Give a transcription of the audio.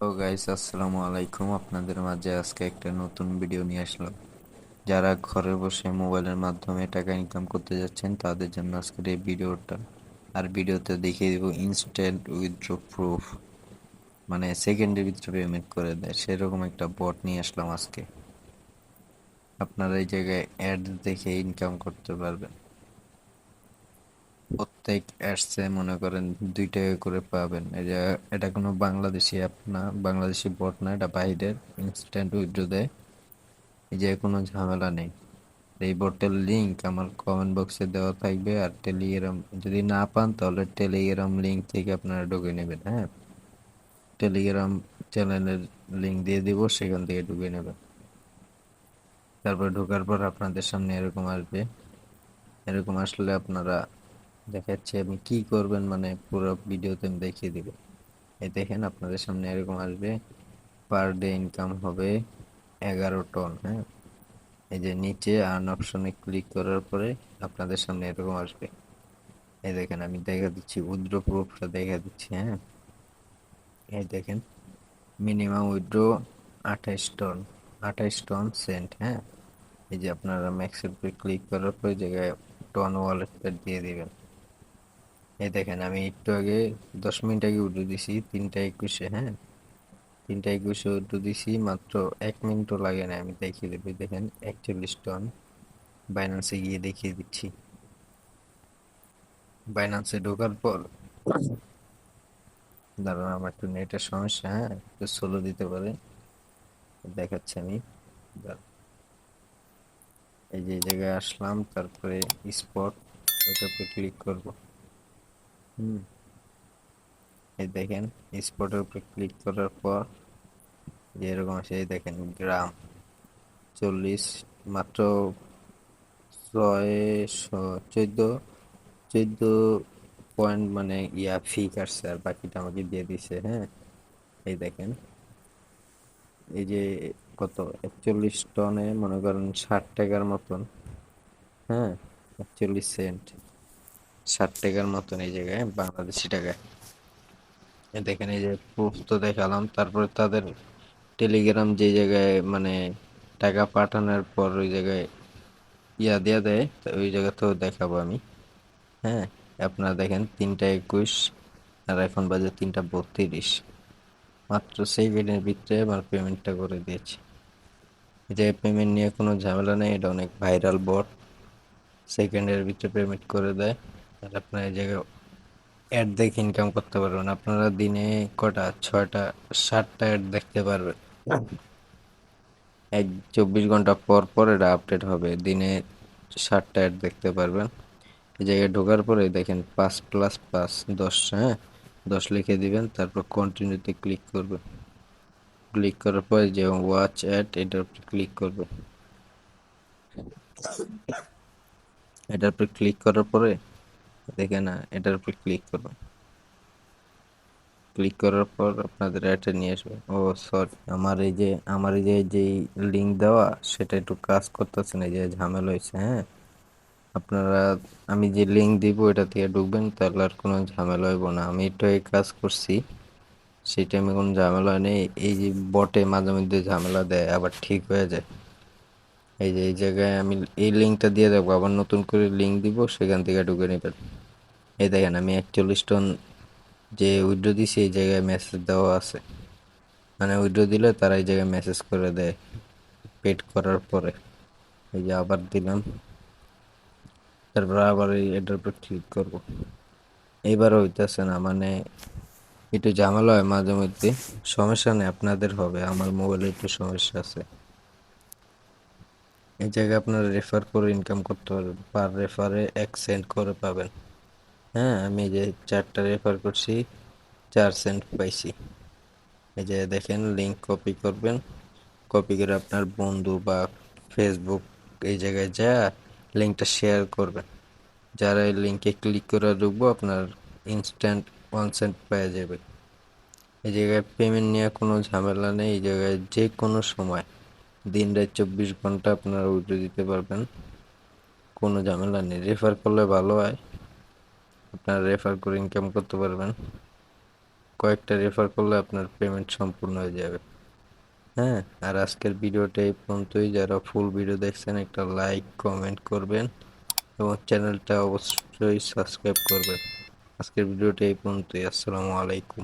তো গাইস, আসসালামু আলাইকুম। আপনাদের মাঝে আজকে একটা নতুন ভিডিও নিয়ে আসলাম। যারা ঘরে বসে মোবাইলের মাধ্যমে টাকা ইনকাম করতে যাচ্ছেন তাদের জন্য আজকের এই ভিডিওটা। আর ভিডিওতে দেখিয়ে দিব ইনস্ট্যান্ট উইথড্র প্রুফ, মানে সেকেন্ডের ভিতরে পেমেন্ট করে দেয় সেরকম একটা বট নিয়ে আসলাম আজকে। আপনারা এই জায়গায় অ্যাড দেখে ইনকাম করতে পারবেন। প্রত্যেক অ্যাডসে মনে করেন 2 টাকা করে পাবেন। এটা কোনো বাংলাদেশি অ্যাপ না, বাংলাদেশি বট না, এটা বাইরের। ইনস্ট্যান্ট উইথড্র দেয়, এই যে কোনো ঝামেলা নেই। এই বটের লিংক আমার কমেন্ট বক্সে দেওয়া থাকবে। আর টেলিগ্রাম যদি না পান তাহলে টেলিগ্রাম লিংক থেকে আপনারা ঢুকে নেবেন। হ্যাঁ, টেলিগ্রাম চ্যানেলের লিংক দিয়ে দিব, সেখান থেকে ঢুকে নেবেন। তারপর ঢোকার পর আপনাদের সামনে এরকম আসবে। এরকম আসলে আপনারা দেখাচ্ছি আপনি কি করবেন, মানে পুরো ভিডিওতে আমি দেখিয়ে দিব। এই দেখেন আপনাদের সামনে এরকম আসবে, পার ডে ইনকাম হবে 11 টন। হ্যাঁ, এই যে নিচে আর্ন অপশনে ক্লিক করার পরে আপনাদের সামনে এরকম আসবে। এই দেখেন আমি দেখা দিচ্ছি, উইথড্র প্রুফটা দেখা দিচ্ছি। হ্যাঁ, এই দেখেন minimum withdraw 28 ton, 28 ton cent. হ্যাঁ, এই যে আপনারা ম্যাক্সের উপরে ক্লিক করার পরে জায়গায় টন ওয়ালেটটা দিয়ে দিবেন। এই দেখেন আমি একটু আগে 10 মিনিট আগে উইথড্র দিছি 3টা 21-এ। হ্যাঁ, 3টা 21-এ উইথড্র দিছি, মাত্র 1 মিনিটও লাগে না। আমি দেখিয়ে দেবো, দেখেন 41 টন। বাইন্যান্সে গিয়ে দেখিয়ে দিচ্ছি। বাইন্যান্সে ঢোকার পর দাঁড়ান, আমার একটু নেটের সমস্যা, হ্যাঁ একটু স্লো দিতে পারে। দেখাচ্ছি আমি, দাঁড়ান। এই যে এই জায়গায় আসলাম, তারপরে স্পট, ওটার উপরে ক্লিক করব। হুম, এই দেখেন স্পটের উপরে ক্লিক করার পর যে এরকম আসে, এই দেখেন গ্রাম 40, মাত্র 14 14 পয়েন্ট, মানে ফি কাটছে, আর বাকিটা আমাকে দিয়ে দিছে। হ্যাঁ, এই দেখেন এই যে কত, 41 টনে মনে করেন 60 টাকার মতন। হ্যাঁ, 41 সেন্ট, 60 টাকার মতন এই জায়গায় বাংলাদেশি টাকায়। দেখেন এই যে প্রুফ তো দেখালাম, তারপরে তাদের টেলিগ্রাম যে জায়গায় মানে টাকা পাঠানোর পর ওই জায়গায় দেয়া দেয়, তো ওই জায়গাতেও দেখাবো আমি। হ্যাঁ, আপনারা দেখেন 3টা 21, আর এখন বাজে 3টা 32। মাত্র সেকেন্ডের ভিতরে আমার পেমেন্টটা করে দিয়েছি। এই যে পেমেন্ট নিয়ে কোনো ঝামেলা নেই, এটা অনেক ভাইরাল বট, সেকেন্ডের ভিতরে পেমেন্ট করে দেয়। আর আপনার এই জায়গায় অ্যাড দেখে ইনকাম করতে পারবেন। আপনারা দিনে কটা, 6টা 7টা অ্যাড দেখতে পারবেন। এক 24 ঘন্টা পর পর এটা আপডেট হবে, দিনে 7টা অ্যাড দেখতে পারবেন। এই জায়গায় ঢোকার পরে দেখেন 5+5 10। হ্যাঁ, 10 লিখে দিবেন, তারপর কন্টিনিউতে ক্লিক করবেন। ক্লিক করার পরে যে ওয়াচ অ্যাড, এটার উপর ক্লিক করবেন। এটার উপর ক্লিক করার পরে দেখেন না, এটার উপর ক্লিক করবেন। ক্লিক করার পর আপনাদের অ্যাডে নিয়ে আসবে। ও সরি, আমার এই যে যেই লিঙ্ক দেওয়া সেটা একটু কাজ করতেছে না, এই যে ঝামেলা হয়েছে। হ্যাঁ, আপনারা, আমি যে লিঙ্ক দিব এটা থেকে ঢুকবেন, তাহলে আর কোনো ঝামেলা হইব না। আমি একটু এই কাজ করছি, সেই টাইমে কোনো ঝামেলা নেই। এই যে বটে মাঝে মধ্যে ঝামেলা দেয়, আবার ঠিক হয়ে যায়। এই যে এই জায়গায় আমি এই লিঙ্কটা দিয়ে দেবো, আবার নতুন করে লিঙ্ক দিব, সেখান থেকে ঢুকে নেবেন। এই দেখেন আমি 41 টন যে উইড্রো দিছি, এই জায়গায় মেসেজ দেওয়া আছে। মানে উইড্রো দিলে তারা এই জায়গায় মেসেজ করে দেয় পেড করার পরে। এই যে আবার দিলাম, তারপর আবার এটার উপর ক্লিক করব। এইবার হইতেছে না, মানে একটু ঝামেলা হয় মাঝে মধ্যে। সমস্যা নেই, আপনাদের হবে, আমার মোবাইলে একটু সমস্যা আছে। এই জায়গায় আপনারা রেফার করে ইনকাম করতে পারবেন, পার রেফারে 1 সেন্ট করে পাবেন। হ্যাঁ, আমি এই যে 4টা রেফার করছি, 4 সেন্ট পাইছি। এই যে দেখেন লিঙ্ক কপি করবেন, কপি করে আপনার বন্ধু বা ফেসবুক এই জায়গায় যা লিঙ্কটা শেয়ার করবেন। যারা এই লিঙ্কে ক্লিক করে ঢুকবো আপনার ইনস্ট্যান্ট 1 সেন্ট পেয়ে যাবে। এই জায়গায় পেমেন্ট নিয়ে কোনো ঝামেলা নেই। এই জায়গায় যে কোনো সময় দিন রাত 24 ঘন্টা আপনারা উইথড্র দিতে পারবেন, কোনো ঝামেলা নেই। রেফার করলে ভালো হয়, আপনারা রেফার করে ইনকাম করতে পারবেন। কয়েকটা রেফার করলে আপনার পেমেন্ট সম্পূর্ণ হয়ে যাবে। হ্যাঁ, আর আজকের ভিডিওটা এই পর্যন্তই। যারা ফুল ভিডিও দেখছেন একটা লাইক কমেন্ট করবেন এবং চ্যানেলটা অবশ্যই সাবস্ক্রাইব করবেন। আজকের ভিডিওটা এই পর্যন্তই। আসসালামু আলাইকুম।